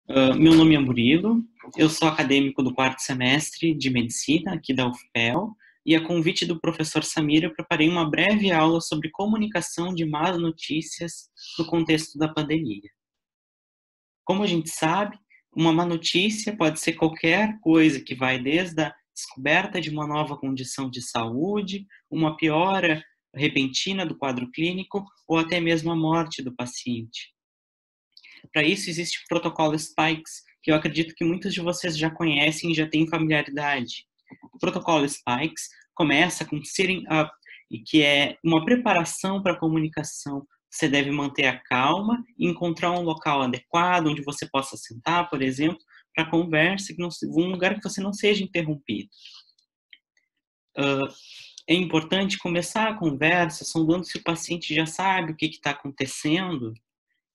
Meu nome é Murilo, eu sou acadêmico do quarto semestre de Medicina aqui da UFPEL e a convite do professor Samir eu preparei uma breve aula sobre comunicação de más notícias no contexto da pandemia. Como a gente sabe, uma má notícia pode ser qualquer coisa que vai desde a descoberta de uma nova condição de saúde, uma piora repentina do quadro clínico ou até mesmo a morte do paciente. Para isso, existe o protocolo Spikes, que eu acredito que muitos de vocês já conhecem e já têm familiaridade. O protocolo Spikes começa com Sitting Up, e que é uma preparação para a comunicação. Você deve manter a calma e encontrar um local adequado, onde você possa sentar, por exemplo, para a conversa, um lugar que você não seja interrompido. É importante começar a conversa sondando se o paciente já sabe o que está acontecendo,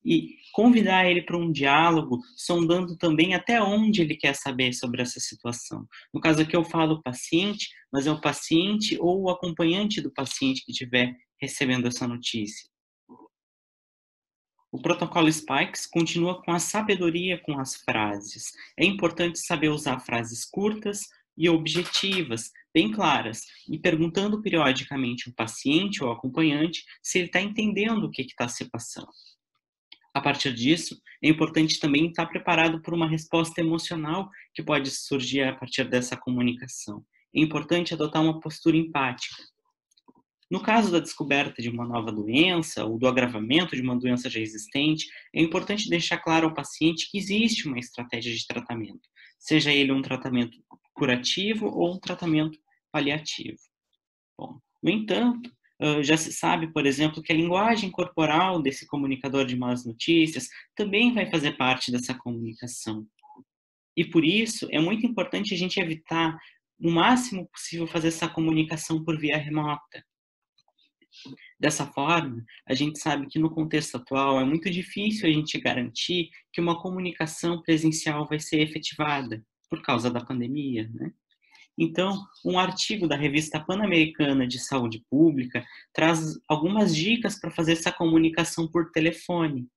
e convidar ele para um diálogo, sondando também até onde ele quer saber sobre essa situação. No caso aqui eu falo paciente, mas é o paciente ou o acompanhante do paciente que estiver recebendo essa notícia. O protocolo Spikes continua com a sabedoria com as frases. É importante saber usar frases curtas e objetivas, bem claras, e perguntando periodicamente ao paciente ou ao acompanhante se ele está entendendo o que está se passando. A partir disso, é importante também estar preparado por uma resposta emocional que pode surgir a partir dessa comunicação. É importante adotar uma postura empática. No caso da descoberta de uma nova doença ou do agravamento de uma doença já existente, é importante deixar claro ao paciente que existe uma estratégia de tratamento, seja ele um tratamento curativo ou um tratamento paliativo. Bom, no entanto, já se sabe, por exemplo, que a linguagem corporal desse comunicador de más notícias também vai fazer parte dessa comunicação. E por isso, é muito importante a gente evitar, no máximo possível, fazer essa comunicação por via remota. Dessa forma, a gente sabe que no contexto atual é muito difícil a gente garantir que uma comunicação presencial vai ser efetivada por causa da pandemia, né? Então, um artigo da revista Pan-Americana de Saúde Pública traz algumas dicas para fazer essa comunicação por telefone.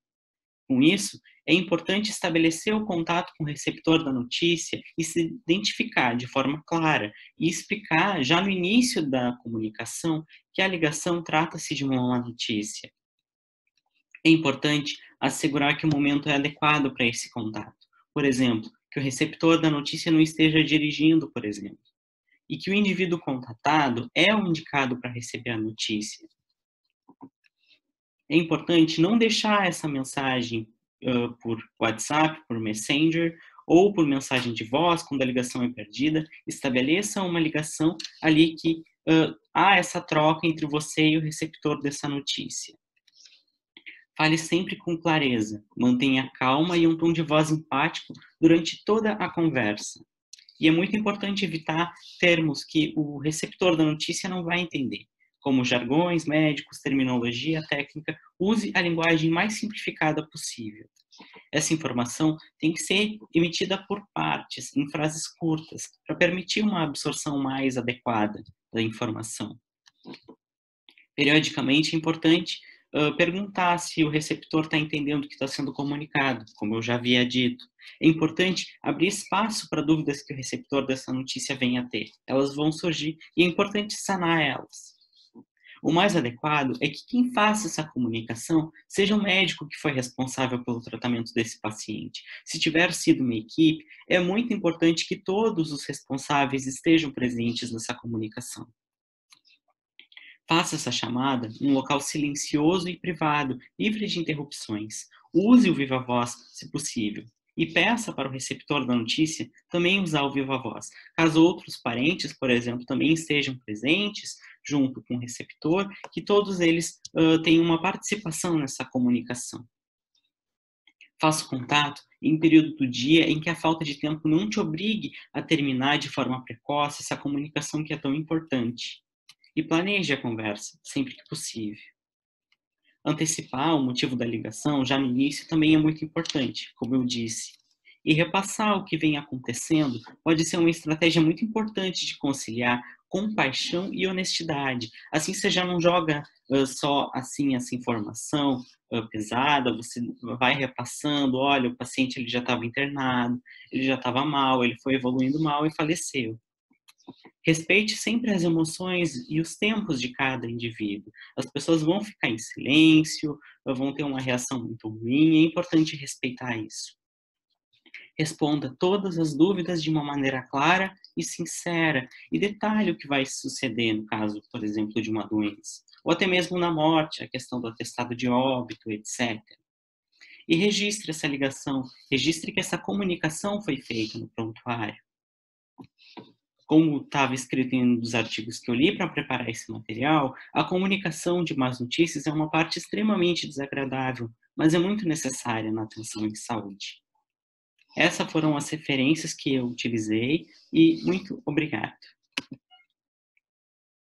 Com isso, é importante estabelecer o contato com o receptor da notícia e se identificar de forma clara e explicar já no início da comunicação que a ligação trata-se de uma má notícia. É importante assegurar que o momento é adequado para esse contato. Por exemplo, que o receptor da notícia não esteja dirigindo, por exemplo, e que o indivíduo contatado é o indicado para receber a notícia. É importante não deixar essa mensagem por WhatsApp, por Messenger ou por mensagem de voz, quando a ligação é perdida. Estabeleça uma ligação ali que há essa troca entre você e o receptor dessa notícia. Fale sempre com clareza, mantenha calma e um tom de voz empático durante toda a conversa. E é muito importante evitar termos que o receptor da notícia não vai entender, como jargões médicos, terminologia técnica. Use a linguagem mais simplificada possível. Essa informação tem que ser emitida por partes, em frases curtas, para permitir uma absorção mais adequada da informação. Periodicamente é importante perguntar se o receptor está entendendo o que está sendo comunicado, como eu já havia dito. É importante abrir espaço para dúvidas que o receptor dessa notícia venha a ter. Elas vão surgir e é importante sanar elas. O mais adequado é que quem faça essa comunicação seja o médico que foi responsável pelo tratamento desse paciente. Se tiver sido uma equipe, é muito importante que todos os responsáveis estejam presentes nessa comunicação. Faça essa chamada em um local silencioso e privado, livre de interrupções. Use o viva voz, se possível. E peça para o receptor da notícia também usar o viva voz. Caso outros parentes, por exemplo, também estejam presentes, junto com o receptor, que todos eles tenham uma participação nessa comunicação. Faça o contato em um período do dia em que a falta de tempo não te obrigue a terminar de forma precoce essa comunicação que é tão importante. E planeje a conversa, sempre que possível. Antecipar o motivo da ligação já no início também é muito importante, como eu disse. E repassar o que vem acontecendo pode ser uma estratégia muito importante de conciliar compaixão e honestidade. Assim você já não joga só assim essa informação pesada, você vai repassando, olha, o paciente ele já estava internado, ele já estava mal, ele foi evoluindo mal e faleceu. Respeite sempre as emoções e os tempos de cada indivíduo. As pessoas vão ficar em silêncio, vão ter uma reação muito ruim, é importante respeitar isso. Responda todas as dúvidas de uma maneira clara e sincera e detalhe o que vai suceder no caso, por exemplo, de uma doença, ou até mesmo na morte, a questão do atestado de óbito, etc. E registre essa ligação, registre que essa comunicação foi feita no prontuário. Como estava escrito em um dos artigos que eu li para preparar esse material, a comunicação de más notícias é uma parte extremamente desagradável, mas é muito necessária na atenção em saúde. Essas foram as referências que eu utilizei e muito obrigado.